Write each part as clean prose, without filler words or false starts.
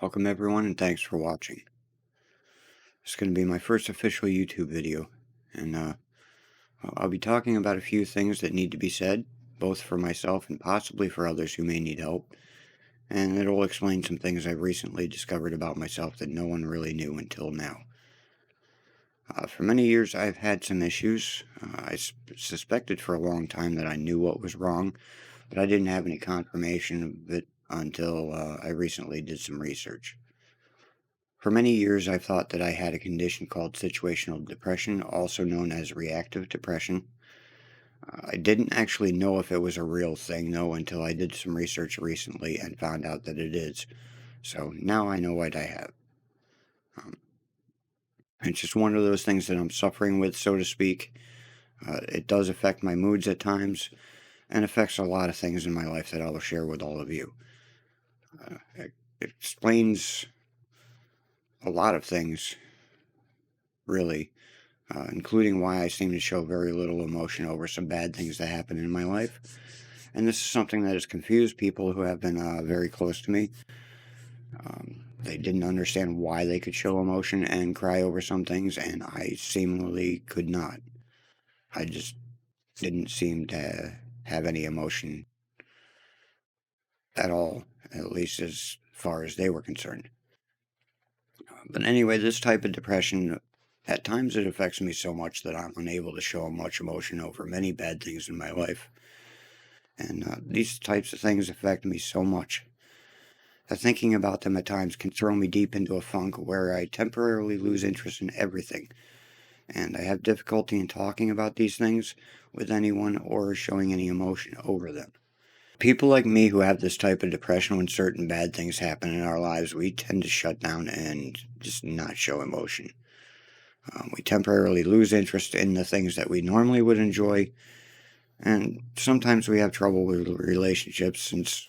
Welcome everyone and thanks for watching. It's going to be my first official YouTube video, and I'll be talking about a few things that need to be said, both for myself and possibly for others who may need help, and it'll explain some things I've recently discovered about myself that no one really knew until now. For many years I've had some issues. I suspected for a long time that I knew what was wrong, but I didn't have any confirmation of it until I recently did some research. For many years, I've thought that I had a condition called situational depression, also known as reactive depression. I didn't actually know if it was a real thing, though, until I did some research recently and found out that it is. So now I know what I have. Um, it's just one of those things that I'm suffering with, so to speak. It does affect my moods at times and affects a lot of things in my life that I will share with all of you. It explains a lot of things, really. Including why I seem to show very little emotion over some bad things that happen in my life. And this is something that has confused people who have been very close to me. They didn't understand why they could show emotion and cry over some things, and I seemingly could not. I just didn't seem to have any emotion at all, at least as far as they were concerned. But anyway, this type of depression, at times it affects me so much that I'm unable to show much emotion over many bad things in my life. And these types of things affect me so much that thinking about them at times can throw me deep into a funk where I temporarily lose interest in everything. And I have difficulty in talking about these things with anyone or showing any emotion over them. People like me who have this type of depression, when certain bad things happen in our lives, we tend to shut down and just not show emotion. We temporarily lose interest in the things that we normally would enjoy, and sometimes we have trouble with relationships since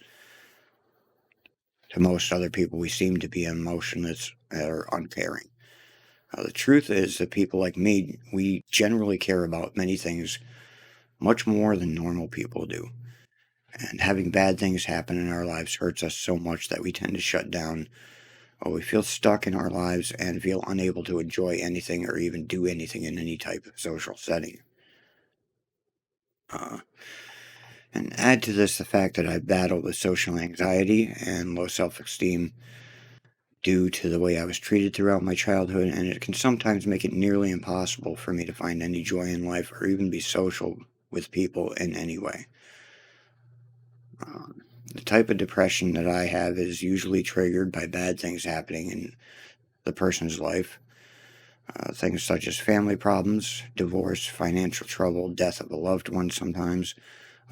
to most other people we seem to be emotionless or uncaring. The truth is that people like me, we generally care about many things much more than normal people do. And having bad things happen in our lives hurts us so much that we tend to shut down, or we feel stuck in our lives and feel unable to enjoy anything or even do anything in any type of social setting. Uh, and add to this the fact that I've battled with social anxiety and low self esteem due to the way I was treated throughout my childhood, and it can sometimes make it nearly impossible for me to find any joy in life or even be social with people in any way. Um, the type of depression that I have is usually triggered by bad things happening in the person's life. Things such as family problems, divorce, financial trouble, death of a loved one sometimes,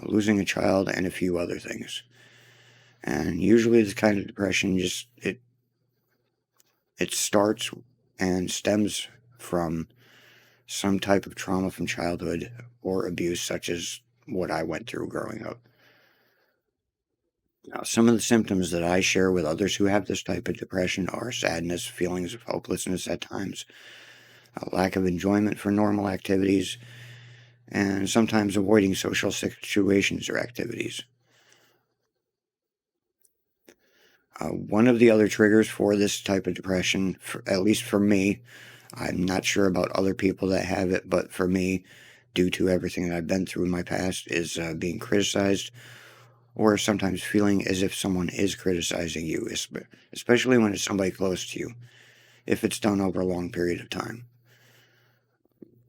losing a child, and a few other things. And usually this kind of depression it starts and stems from some type of trauma from childhood or abuse, such as what I went through growing up. Now, some of the symptoms that I share with others who have this type of depression are sadness, feelings of hopelessness at times, a lack of enjoyment for normal activities, and sometimes avoiding social situations or activities. One of the other triggers for this type of depression, at least for me, I'm not sure about other people that have it, but for me, due to everything that I've been through in my past, is being criticized or sometimes feeling as if someone is criticizing you, especially when it's somebody close to you, if it's done over a long period of time.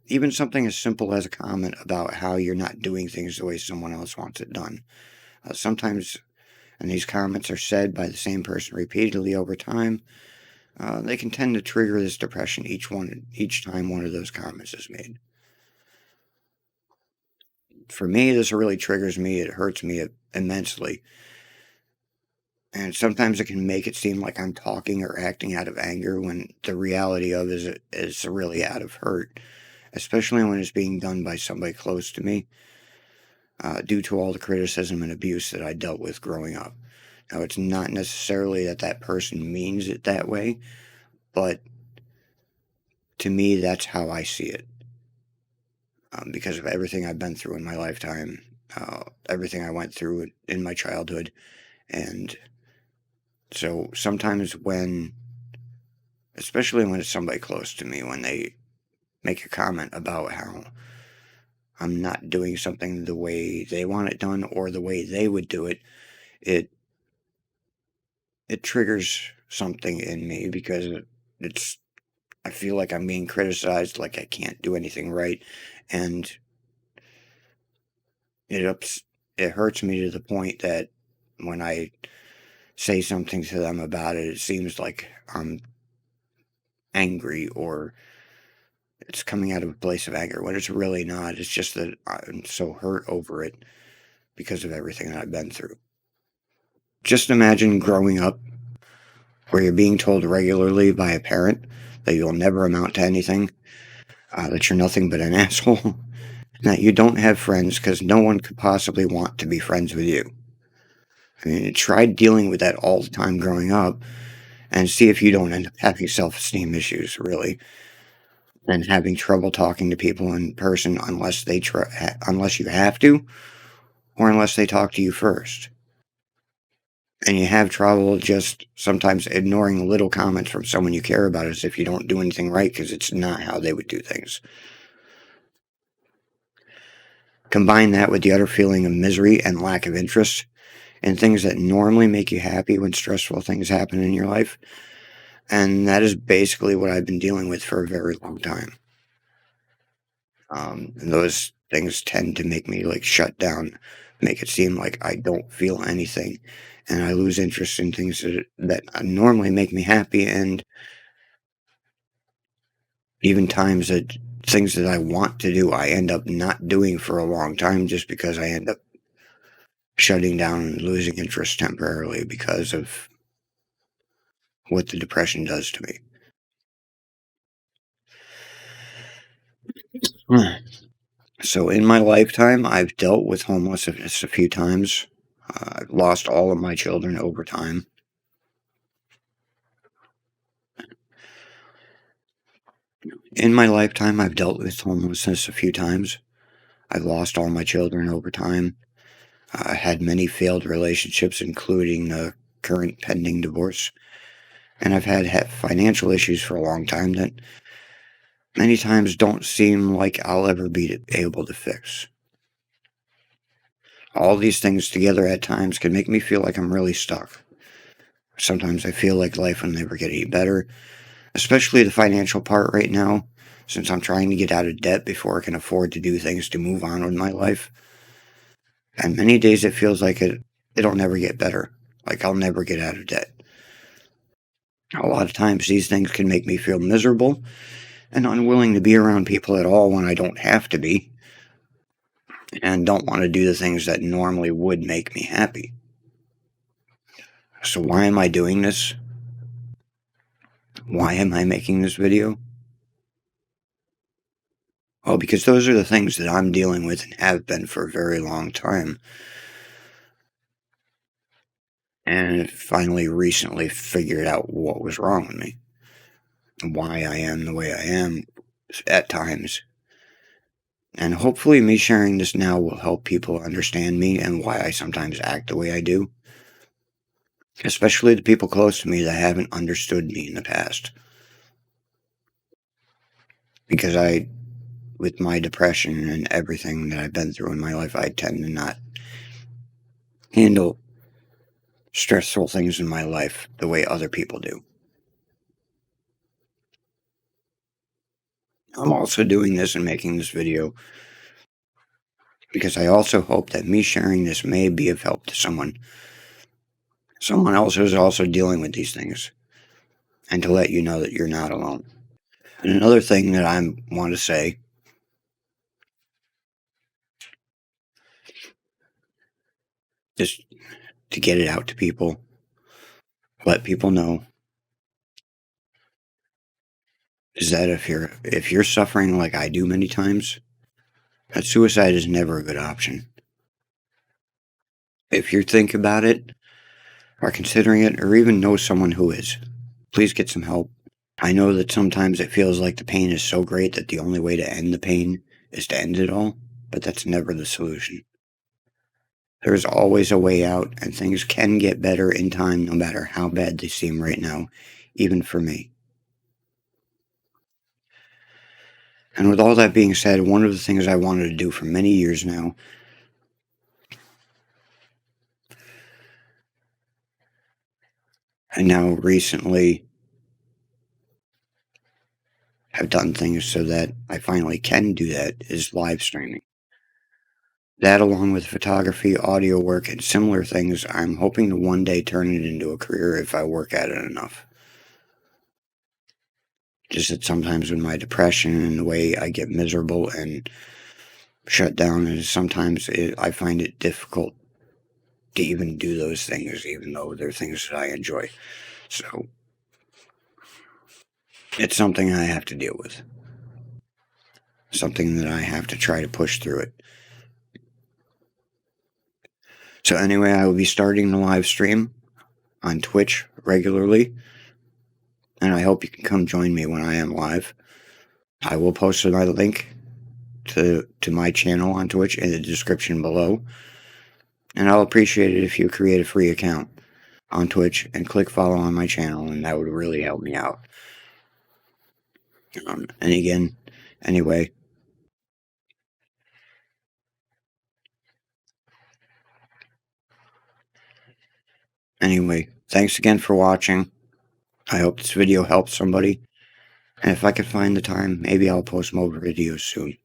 Even something as simple as a comment about how you're not doing things the way someone else wants it done. Sometimes, and these comments are said by the same person repeatedly over time, they can tend to trigger this depression each time one of those comments is made. For me, this really triggers me. It hurts me immensely. And sometimes it can make it seem like I'm talking or acting out of anger when the reality of it is really out of hurt, especially when it's being done by somebody close to me, due to all the criticism and abuse that I dealt with growing up. Now, it's not necessarily that that person means it that way, but to me, that's how I see it. Because of everything I've been through in my lifetime, everything I went through in my childhood, and So sometimes especially when it's somebody close to me, when they make a comment about how I'm not doing something the way they want it done or the way they would do it, it it triggers something in me because it's I feel like I'm being criticized, like I can't do anything right, and it ups it hurts me to the point that when I say something to them about it, it seems like I'm angry or it's coming out of a place of anger when it's really not. It's just that I'm so hurt over it because of everything that I've been through. Just imagine growing up where you're being told regularly by a parent that you'll never amount to anything, that you're nothing but an asshole, and that you don't have friends because no one could possibly want to be friends with you. I mean, try dealing with that all the time growing up and see if you don't end up having self esteem issues, really, and having trouble talking to people in person unless you have to or unless they talk to you first. And you have trouble just sometimes ignoring little comments from someone you care about as if you don't do anything right because it's not how they would do things. Combine that with the utter feeling of misery and lack of interest in things that normally make you happy when stressful things happen in your life. And that is basically what I've been dealing with for a very long time. And those things tend to make me like shut down, make it seem like I don't feel anything, and I lose interest in things that normally make me happy, and even times that things that I want to do, I end up not doing for a long time just because I end up shutting down and losing interest temporarily because of what the depression does to me. So, in my lifetime, I've dealt with homelessness a few times. I've lost all of my children over time. In my lifetime, I've dealt with homelessness a few times. I've lost all my children over time. I had many failed relationships, including the current pending divorce. And I've had financial issues for a long time that many times don't seem like I'll ever be able to fix. All these things together at times can make me feel like I'm really stuck. Sometimes I feel like life will never get any better, especially the financial part right now, since I'm trying to get out of debt before I can afford to do things to move on with my life. And many days it feels like it'll never get better. Like I'll never get out of debt. A lot of times these things can make me feel miserable and unwilling to be around people at all when I don't have to be, and don't want to do the things that normally would make me happy. So why am I doing this? Why am I making this video? Well, because those are the things that I'm dealing with and have been for a very long time. And finally, recently figured out what was wrong with me and why I am the way I am at times. And hopefully, me sharing this now will help people understand me and why I sometimes act the way I do, especially the people close to me that haven't understood me in the past. Because with my depression and everything that I've been through in my life, I tend to not handle stressful things in my life the way other people do. I'm also doing this and making this video because I also hope that me sharing this may be of help to someone else who's also dealing with these things, and to let you know that you're not alone. And another thing that I want to say, just to get it out to people, let people know, is that if you're suffering like I do many times, that suicide is never a good option. If you think about it, are considering it, or even know someone who is, please get some help. I know that sometimes it feels like the pain is so great that the only way to end the pain is to end it all, but that's never the solution. There's always a way out, and things can get better in time no matter how bad they seem right now, even for me. And with all that being said, one of the things I wanted to do for many years now, and now recently have done things so that I finally can do that, is live streaming. That, along with photography, audio work, and similar things, I'm hoping to one day turn it into a career if I work at it enough. Just that sometimes with my depression and the way I get miserable and shut down, and sometimes I find it difficult to even do those things, even though they're things that I enjoy. So it's something I have to deal with, something that I have to try to push through it. So anyway, I will be starting the live stream on Twitch regularly, and I hope you can come join me when I am live. I will post my link to my channel on Twitch in the description below, and I'll appreciate it if you create a free account on Twitch and click follow on my channel, and that would really help me out. And again, anyway, thanks again for watching. I hope this video helped somebody, and if I can find the time, maybe I'll post more videos soon.